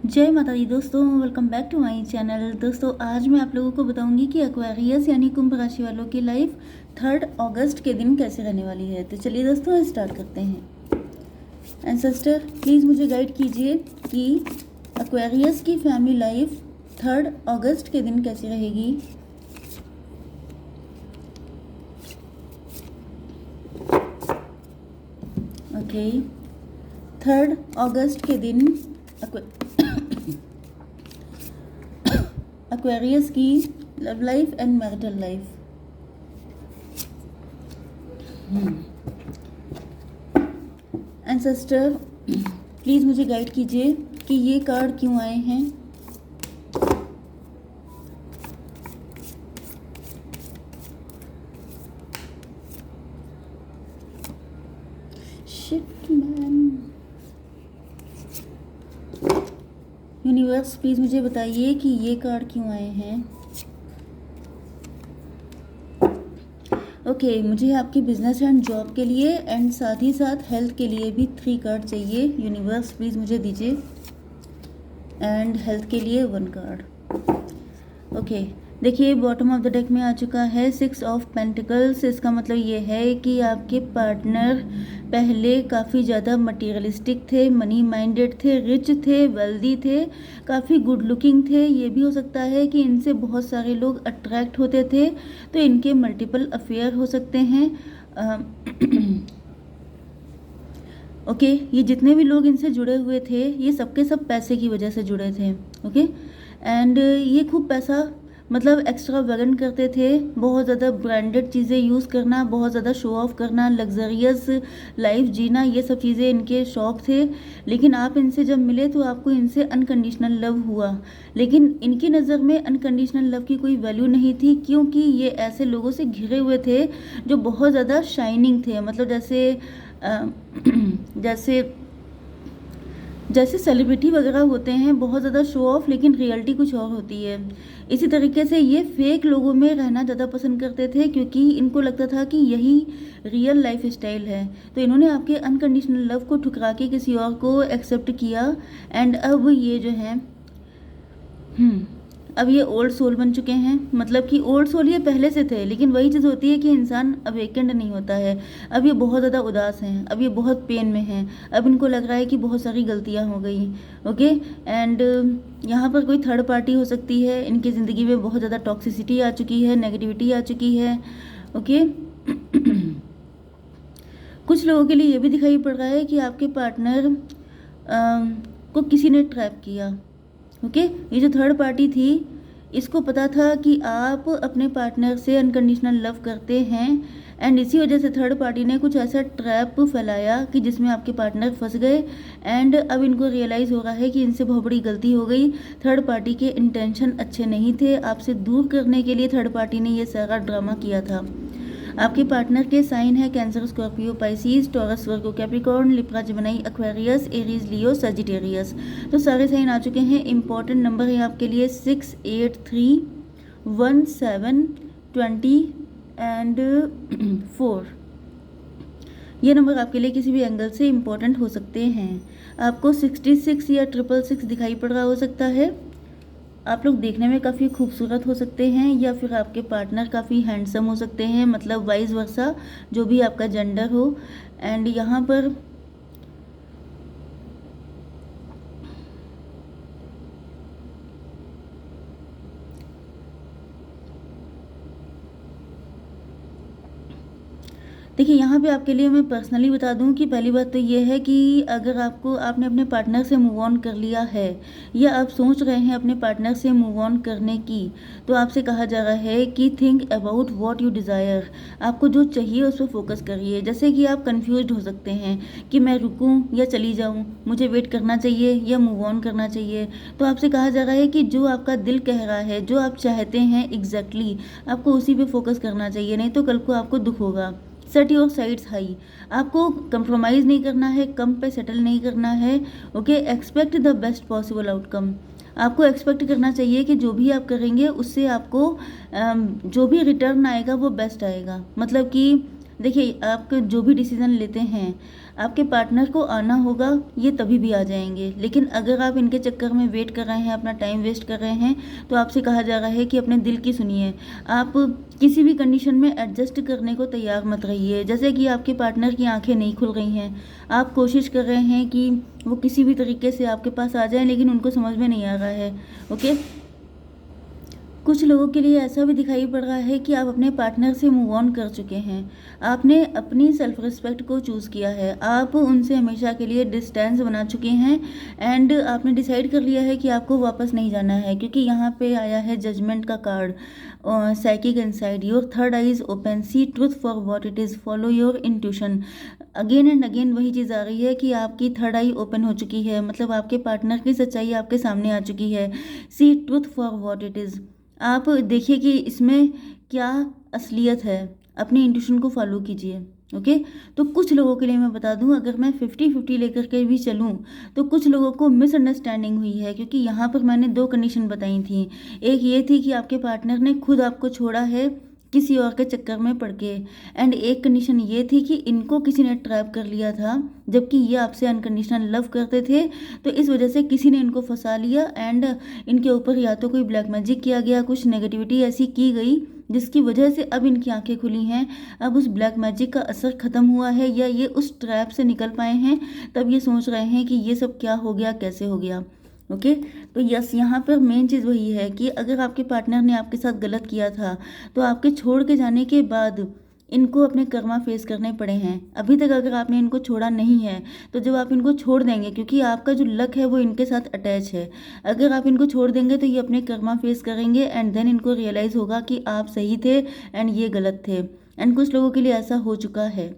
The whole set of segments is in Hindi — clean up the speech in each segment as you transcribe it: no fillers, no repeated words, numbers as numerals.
जय माता दी दोस्तों, welcome back to my channel. दोस्तों आज मैं आप लोगों को बताऊंगी कि एक्वेरियस यानी कुंभ राशि वालों की लाइफ 3 अगस्त के दिन कैसे रहने वाली है। तो चलिए दोस्तों स्टार्ट करते हैं। एंसेस्टर प्लीज़ मुझे गाइड कीजिए कि एक्वेरियस की फैमिली लाइफ 3 अगस्त के दिन कैसी रहेगी। ओके, 3 अगस्त के दिन एक्वेरियस की love life and marital life. Ancestor please मुझे गाइड कीजिए कि ये कार्ड क्यों आए हैं। Shit man. यूनिवर्स प्लीज़ मुझे बताइए कि ये कार्ड क्यों आए हैं। ओके, मुझे आपकी बिजनेस एंड जॉब के लिए एंड साथ ही साथ हेल्थ के लिए भी 3 कार्ड चाहिए। यूनिवर्स प्लीज़ मुझे दीजिए। एंड हेल्थ के लिए 1 कार्ड। ओके, देखिए बॉटम ऑफ द डेक में आ चुका है 6 ऑफ पेंटिकल्स। इसका मतलब ये है कि आपके पार्टनर पहले काफ़ी ज़्यादा मटीरियलिस्टिक थे, मनी माइंडेड थे, रिच थे, वेल्दी थे, काफ़ी गुड लुकिंग थे। ये भी हो सकता है कि इनसे बहुत सारे लोग अट्रैक्ट होते थे, तो इनके मल्टीपल अफेयर हो सकते हैं। ओके, ये जितने भी लोग इनसे जुड़े हुए थे ये सबके सब पैसे की वजह से जुड़े थे। ओके, एंड ये खूब पैसा मतलब एक्स्ट्रा वैगन करते थे, बहुत ज़्यादा ब्रांडेड चीज़ें यूज़ करना, बहुत ज़्यादा शो ऑफ करना, लग्जरियस लाइफ जीना, ये सब चीज़ें इनके शौक थे। लेकिन आप इनसे जब मिले तो आपको इनसे अनकंडीशनल लव हुआ, लेकिन इनकी नज़र में अनकंडीशनल लव की कोई वैल्यू नहीं थी, क्योंकि ये ऐसे लोगों से घिरे हुए थे जो बहुत ज़्यादा शाइनिंग थे। मतलब जैसे जैसे सेलिब्रिटी वगैरह होते हैं, बहुत ज़्यादा शो ऑफ, लेकिन रियलिटी कुछ और होती है। इसी तरीके से ये फेक लोगों में रहना ज़्यादा पसंद करते थे, क्योंकि इनको लगता था कि यही रियल लाइफ स्टाइल है। तो इन्होंने आपके अनकंडीशनल लव को ठुकरा के किसी और को एक्सेप्ट किया। एंड अब ये जो है अब ये ओल्ड सोल बन चुके हैं। मतलब कि ओल्ड सोल ये पहले से थे, लेकिन वही चीज़ होती है कि इंसान अवेकेंड नहीं होता है। अब ये बहुत ज़्यादा उदास हैं, अब ये बहुत पेन में हैं, अब इनको लग रहा है कि बहुत सारी गलतियां हो गई। ओके, एंड यहाँ पर कोई थर्ड पार्टी हो सकती है। इनकी ज़िंदगी में बहुत ज़्यादा टॉक्सिसिटी आ चुकी है, नेगेटिविटी आ चुकी है। ओके कुछ लोगों के लिए ये भी दिखाई पड़ रहा है कि आपके पार्टनर को किसी ने ट्रैप किया। ओके, ये जो थर्ड पार्टी थी, इसको पता था कि आप अपने पार्टनर से अनकंडीशनल लव करते हैं, एंड इसी वजह से थर्ड पार्टी ने कुछ ऐसा ट्रैप फैलाया कि जिसमें आपके पार्टनर फंस गए। एंड अब इनको रियलाइज़ हो रहा है कि इनसे बहुत बड़ी गलती हो गई। थर्ड पार्टी के इंटेंशन अच्छे नहीं थे, आपसे दूर करने के लिए थर्ड पार्टी ने ये सारा ड्रामा किया था। आपके पार्टनर के साइन है Cancer, Scorpio, Pisces, Taurus, Virgo, Capricorn, Libra, Gemini, Aquarius, Aries, Leo, Sagittarius. तो सारे साइन आ चुके हैं। इंपॉर्टेंट नंबर है आपके लिए 6, 8, 3, 1, 7, 20 एंड 4। ये नंबर आपके लिए किसी भी एंगल से इम्पोर्टेंट हो सकते हैं। आपको 66 या 666 दिखाई पड़ रहा हो सकता है। आप लोग देखने में काफ़ी खूबसूरत हो सकते हैं, या फिर आपके पार्टनर काफ़ी हैंडसम हो सकते हैं, मतलब वाइस वर्सा, जो भी आपका जेंडर हो। एंड यहाँ पर देखिए, यहाँ पे आपके लिए मैं पर्सनली बता दूँ कि पहली बात तो ये है कि अगर आपने अपने पार्टनर से मूव ऑन कर लिया है, या आप सोच रहे हैं अपने पार्टनर से मूव ऑन करने की, तो आपसे कहा जा रहा है कि think about what you desire. आपको जो चाहिए उस पर फोकस करिए। जैसे कि आप कंफ्यूज हो सकते हैं कि मैं रुकूँ या चली जाऊँ, मुझे वेट करना चाहिए या मूव ऑन करना चाहिए। तो आपसे कहा जा रहा है कि जो आपका दिल कह रहा है, जो आप चाहते हैं एग्जैक्टली, आपको उसी पे फोकस करना चाहिए, नहीं तो कल को आपको दुख होगा। Set your sides high. आपको कंप्रोमाइज़ नहीं करना है, कम पे सेटल नहीं करना है। Okay, expect the best possible outcome. आपको एक्सपेक्ट करना चाहिए कि जो भी आप करेंगे उससे आपको जो भी रिटर्न आएगा वो बेस्ट आएगा। मतलब कि देखिए, आप जो भी डिसीज़न लेते हैं, आपके पार्टनर को आना होगा, ये तभी भी आ जाएँगे। लेकिन अगर आप इनके चक्कर में वेट कर रहे हैं, अपना टाइम वेस्ट कर रहे हैं, तो आपसे कहा जा रहा है कि अपने दिल की सुनिए। आप किसी भी कंडीशन में एडजस्ट करने को तैयार मत रहिए। जैसे कि आपके पार्टनर की आँखें नहीं खुल रही हैं, आप कोशिश कर रहे हैं कि वो किसी भी तरीके से आपके पास आ जाएँ, लेकिन उनको समझ में नहीं आ रहा है, ओके? कुछ लोगों के लिए ऐसा भी दिखाई पड़ रहा है कि आप अपने पार्टनर से मूव ऑन कर चुके हैं। आपने अपनी सेल्फ रिस्पेक्ट को चूज़ किया है। आप उनसे हमेशा के लिए डिस्टेंस बना चुके हैं एंड आपने डिसाइड कर लिया है कि आपको वापस नहीं जाना है, क्योंकि यहाँ पे आया है जजमेंट का card. Psychic inside your third eye is open, see truth for what it is, follow your intuition. Again and again वही चीज़ आ रही है कि आपकी थर्ड आई ओपन हो चुकी है, मतलब आपके पार्टनर की सच्चाई आपके सामने आ चुकी है। See truth for what it is. आप देखिए कि इसमें क्या असलियत है, अपनी इंट्यूशन को फॉलो कीजिए, ओके? तो कुछ लोगों के लिए मैं बता दूं, अगर मैं 50-50 लेकर के भी चलूं, तो कुछ लोगों को मिसअंडरस्टैंडिंग हुई है, क्योंकि यहाँ पर मैंने 2 कंडीशन बताई थी। एक ये थी कि आपके पार्टनर ने खुद आपको छोड़ा है किसी और के चक्कर में पड़ के, एंड एक कंडीशन ये थी कि इनको किसी ने ट्रैप कर लिया था, जबकि ये आपसे अनकंडीशनल लव करते थे। तो इस वजह से किसी ने इनको फंसा लिया एंड इनके ऊपर या तो कोई ब्लैक मैजिक किया गया, कुछ नेगेटिविटी ऐसी की गई जिसकी वजह से अब इनकी आंखें खुली हैं। अब उस ब्लैक मैजिक का असर ख़त्म हुआ है, या ये उस ट्रैप से निकल पाए हैं, तब ये सोच रहे हैं कि ये सब क्या हो गया, कैसे हो गया, ओके? तो यस, यहाँ पर मेन चीज़ वही है कि अगर आपके पार्टनर ने आपके साथ गलत किया था, तो आपके छोड़ के जाने के बाद इनको अपने कर्मा फेस करने पड़े हैं। अभी तक अगर आपने इनको छोड़ा नहीं है, तो जब आप इनको छोड़ देंगे, क्योंकि आपका जो लक है वो इनके साथ अटैच है, अगर आप इनको छोड़ देंगे तो ये अपने कर्मा फेस करेंगे एंड देन इनको रियलाइज़ होगा कि आप सही थे एंड ये गलत थे। एंड कुछ लोगों के लिए ऐसा हो चुका है।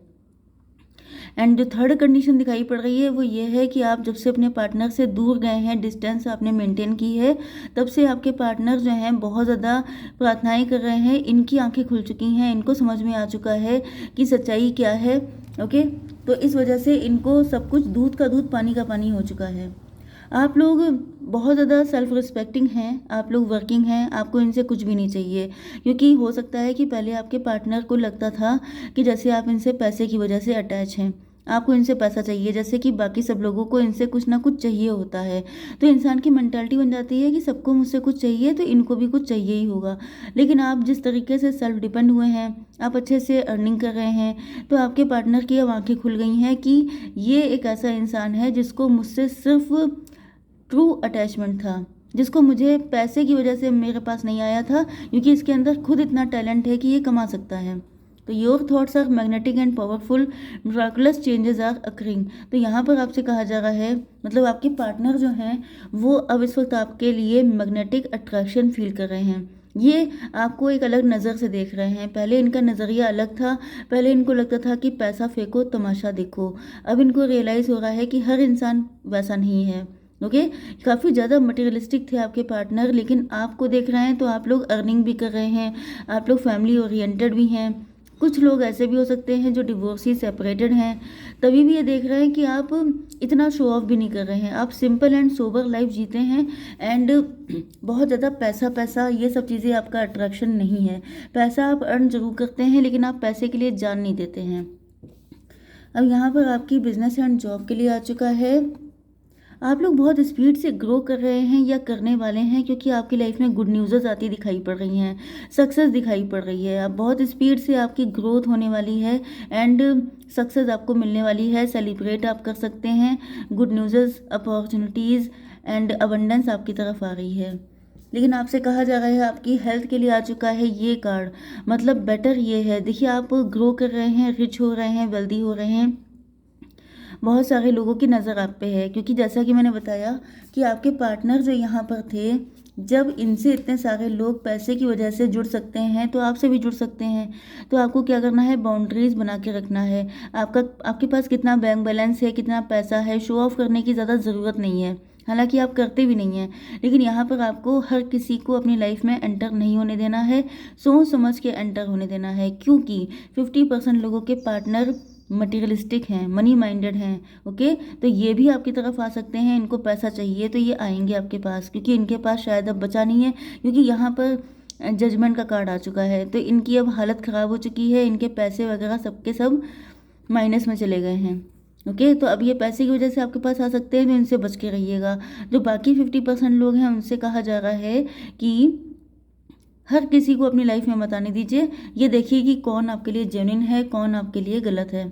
एंड जो थर्ड कंडीशन दिखाई पड़ रही है वो ये है कि आप जब से अपने पार्टनर से दूर गए हैं, डिस्टेंस आपने मेंटेन की है, तब से आपके पार्टनर जो हैं बहुत ज़्यादा प्रार्थनाएं कर रहे हैं। इनकी आंखें खुल चुकी हैं, इनको समझ में आ चुका है कि सच्चाई क्या है, ओके? तो इस वजह से इनको सब कुछ दूध का दूध पानी का पानी हो चुका है। आप लोग बहुत ज़्यादा सेल्फ रिस्पेक्टिंग हैं, आप लोग वर्किंग हैं, आपको इनसे कुछ भी नहीं चाहिए, क्योंकि हो सकता है कि पहले आपके पार्टनर को लगता था कि जैसे आप इनसे पैसे की वजह से अटैच हैं, आपको इनसे पैसा चाहिए, जैसे कि बाकी सब लोगों को इनसे कुछ ना कुछ चाहिए होता है। तो इंसान की मेंटालिटी बन जाती है कि सबको मुझसे कुछ चाहिए तो इनको भी कुछ चाहिए ही होगा। लेकिन आप जिस तरीके से सेल्फ डिपेंड हुए हैं, आप अच्छे से अर्निंग कर रहे हैं, तो आपके पार्टनर की अब आंखें खुल गई हैं कि ये एक ऐसा इंसान है जिसको मुझसे सिर्फ ट्रू अटैचमेंट था, जिसको मुझे पैसे की वजह से मेरे पास नहीं आया था, क्योंकि इसके अंदर खुद इतना टैलेंट है कि ये कमा सकता है। तो your thoughts are magnetic and powerful, miraculous changes are occurring. तो यहाँ पर आपसे कहा जा रहा है, मतलब आपके पार्टनर जो हैं वो अब इस वक्त आपके लिए मैग्नेटिक अट्रैक्शन फील कर रहे हैं। ये आपको एक अलग नज़र से देख रहे हैं। पहले इनका नज़रिया अलग था, पहले इनको लगता था कि पैसा फेंको तमाशा देखो। अब इनको रियलाइज़ हो रहा है कि हर इंसान वैसा नहीं है, ओके? काफ़ी ज़्यादा मटेरियलिस्टिक थे आपके पार्टनर, लेकिन आपको देख रहे हैं तो आप लोग अर्निंग भी कर रहे हैं, आप लोग फैमिली ओरिएंटेड भी हैं। कुछ लोग ऐसे भी हो सकते हैं जो डिवोर्सी सेपरेटेड हैं, तभी भी ये देख रहे हैं कि आप इतना शो ऑफ भी नहीं कर रहे हैं, आप सिंपल एंड सोबर लाइफ जीते हैं एंड बहुत ज़्यादा पैसा पैसा ये सब चीज़ें आपका अट्रैक्शन नहीं है। पैसा आप अर्न जरूर करते हैं, लेकिन आप पैसे के लिए जान नहीं देते हैं। अब यहाँ पर आपकी बिजनेस एंड जॉब के लिए आ चुका है। आप लोग बहुत स्पीड से ग्रो कर रहे हैं या करने वाले हैं, क्योंकि आपकी लाइफ में गुड न्यूज़ आती दिखाई पड़ रही हैं, सक्सेस दिखाई पड़ रही है। आप बहुत स्पीड से आपकी ग्रोथ होने वाली है एंड सक्सेस आपको मिलने वाली है। सेलिब्रेट आप कर सकते हैं, good news, opportunities and abundance आपकी तरफ आ रही है। लेकिन आपसे कहा जा रहा है, आपकी हेल्थ के लिए आ चुका है ये कार्ड, मतलब बेटर ये है। देखिए, आप ग्रो कर रहे हैं, रिच हो रहे हैं, वेल्दी हो रहे हैं, बहुत सारे लोगों की नज़र आप पे है, क्योंकि जैसा कि मैंने बताया कि आपके पार्टनर जो यहाँ पर थे, जब इनसे इतने सारे लोग पैसे की वजह से जुड़ सकते हैं तो आपसे भी जुड़ सकते हैं। तो आपको क्या करना है, बाउंड्रीज बना के रखना है। आपके पास कितना बैंक बैलेंस है, कितना पैसा है, शो ऑफ करने की ज़्यादा ज़रूरत नहीं है, हालांकि आप करते भी नहीं हैं। लेकिन यहाँ पर आपको हर किसी को अपनी लाइफ में एंटर नहीं होने देना है, सोच समझ के एंटर होने देना है, क्योंकि 50% लोगों के पार्टनर मटेरियलिस्टिक हैं, मनी माइंडेड हैं, ओके? तो ये भी आपकी तरफ आ सकते हैं, इनको पैसा चाहिए तो ये आएंगे आपके पास, क्योंकि इनके पास शायद अब बचा नहीं है, क्योंकि यहाँ पर जजमेंट का कार्ड आ चुका है। तो इनकी अब हालत ख़राब हो चुकी है, इनके पैसे वगैरह सबके सब माइनस में चले गए हैं। ओके, तो अब ये पैसे की वजह से आपके पास आ सकते हैं, तो इनसे बच के रहिएगा। जो बाकी 50% लोग हैं उनसे कहा जा रहा है कि हर किसी को अपनी लाइफ में मत आने दीजिए। ये देखिए कि कौन आपके लिए जेन्युइन है, कौन आपके लिए गलत है।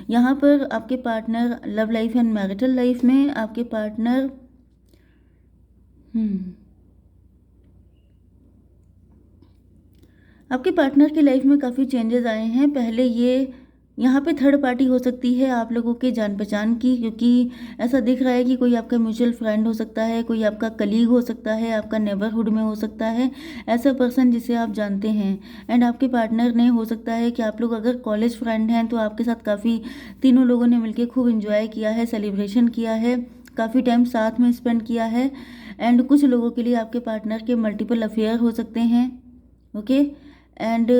यहाँ पर आपके partner love life and marital life में आपके पार्टनर आपके पार्टनर की लाइफ में काफ़ी चेंजेस आए हैं। पहले ये यहाँ पे थर्ड पार्टी हो सकती है आप लोगों के जान पहचान की, क्योंकि ऐसा दिख रहा है कि कोई आपका म्यूचुअल फ्रेंड हो सकता है, कोई आपका कलीग हो सकता है, आपका नेबरहुड में हो सकता है, ऐसा पर्सन जिसे आप जानते हैं। एंड आपके पार्टनर ने हो सकता है कि आप लोग अगर कॉलेज फ्रेंड हैं तो आपके साथ काफ़ी तीनों लोगों ने मिलकर खूब इंजॉय किया है, सेलिब्रेशन किया है, काफ़ी टाइम साथ में स्पेंड किया है। एंड कुछ लोगों के लिए आपके पार्टनर के मल्टीपल अफेयर हो सकते हैं। ओके, एंड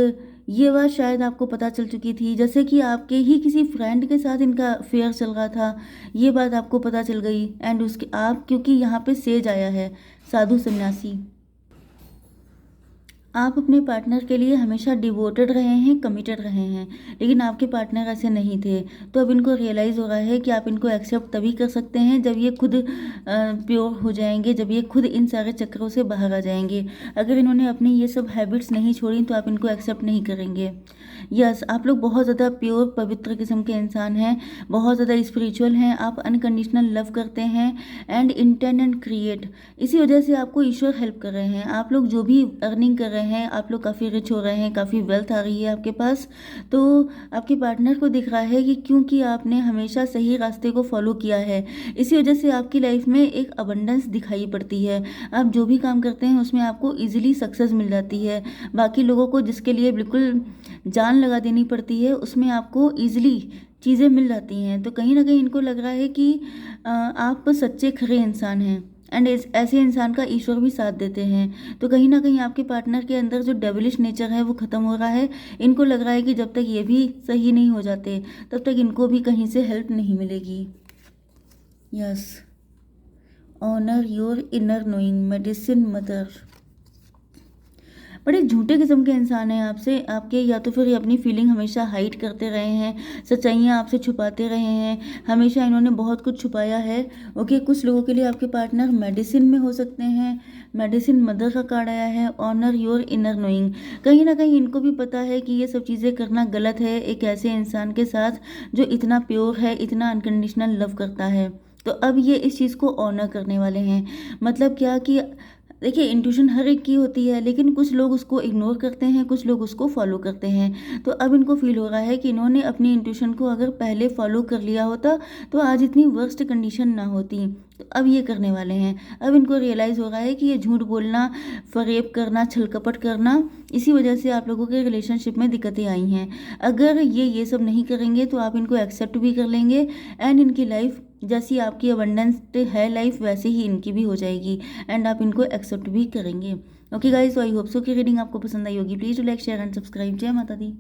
ये बात शायद आपको पता चल चुकी थी, जैसे कि आपके ही किसी फ्रेंड के साथ इनका अफेयर चल रहा था, ये बात आपको पता चल गई। एंड उसके आप, क्योंकि यहाँ पे सेज आया है, साधु सन्यासी, आप अपने पार्टनर के लिए हमेशा डिवोटेड रहे हैं, कमिटेड रहे हैं, लेकिन आपके पार्टनर ऐसे नहीं थे। तो अब इनको रियलाइज़ हो रहा है कि आप इनको एक्सेप्ट तभी कर सकते हैं जब ये खुद प्योर हो जाएंगे, जब ये खुद इन सारे चक्रों से बाहर आ जाएंगे। अगर इन्होंने अपनी ये सब हैबिट्स नहीं छोड़ी तो आप इनको एक्सेप्ट नहीं करेंगे। यस, आप लोग बहुत ज़्यादा प्योर पवित्र किस्म के इंसान हैं, बहुत ज़्यादा स्पिरिचुअल हैं, आप अनकंडीशनल लव करते हैं एंड इंटेंड एंड क्रिएट। इसी वजह से आपको ईश्वर हेल्प कर रहे हैं। आप लोग जो भी अर्निंग कर रहे हैं, आप लोग काफ़ी रिच हो रहे हैं, काफ़ी वेल्थ आ रही है आपके पास। तो आपके पार्टनर को दिख रहा है कि क्योंकि आपने हमेशा सही रास्ते को फॉलो किया है, इसी वजह से आपकी लाइफ में एक अबंडेंस दिखाई पड़ती है। आप जो भी काम करते हैं उसमें आपको ईजिली सक्सेस मिल जाती है। बाकी लोगों को जिसके लिए बिल्कुल जान लगा देनी पड़ती है, उसमें आपको ईजिली चीज़ें मिल जाती हैं। तो कहीं ना कहीं इनको लग रहा है कि आप सच्चे खरे इंसान हैं एंड ऐसे इंसान का ईश्वर भी साथ देते हैं। तो कहीं ना कहीं आपके पार्टनर के अंदर जो डेविलिश नेचर है वो ख़त्म हो रहा है। इनको लग रहा है कि जब तक ये भी सही नहीं हो जाते तब तक इनको भी कहीं से हेल्प नहीं मिलेगी। Yes, honour your inner knowing, medicine mother. बड़े झूठे किस्म के इंसान हैं आपसे, आपके, या तो फिर ये अपनी फीलिंग हमेशा हाइड करते रहे हैं, सच्चाइयाँ आपसे छुपाते रहे हैं, हमेशा इन्होंने बहुत कुछ छुपाया है। ओके, कुछ लोगों के लिए आपके पार्टनर मेडिसिन में हो सकते हैं, मेडिसिन मदर का कार्ड आया है, ऑनर योर इनर नोइंग। कहीं ना कहीं इनको भी पता है कि ये सब चीज़ें करना गलत है एक ऐसे इंसान के साथ जो इतना प्योर है, इतना अनकंडीशनल लव करता है। तो अब ये इस चीज़ को ऑनर करने वाले हैं। मतलब क्या कि देखिए, इंट्यूशन हर एक की होती है, लेकिन कुछ लोग उसको इग्नोर करते हैं, कुछ लोग उसको फॉलो करते हैं। तो अब इनको फील हो रहा है कि इन्होंने अपनी इंट्यूशन को अगर पहले फॉलो कर लिया होता तो आज इतनी वर्स्ट कंडीशन ना होती। तो अब ये करने वाले हैं। अब इनको रियलाइज़ हो रहा है कि ये झूठ बोलना, फरेब करना, छलकपट करना, इसी वजह से आप लोगों के रिलेशनशिप में दिक्कतें आई हैं। अगर ये सब नहीं करेंगे तो आप इनको एक्सेप्ट भी कर लेंगे एंड इनकी लाइफ जैसी आपकी अबंडेंस है लाइफ, वैसे ही इनकी भी हो जाएगी एंड आप इनको एक्सेप्ट भी करेंगे। Okay guys, so I hope so कि रीडिंग आपको पसंद आई होगी। Please do like, share and subscribe. जय माता दी।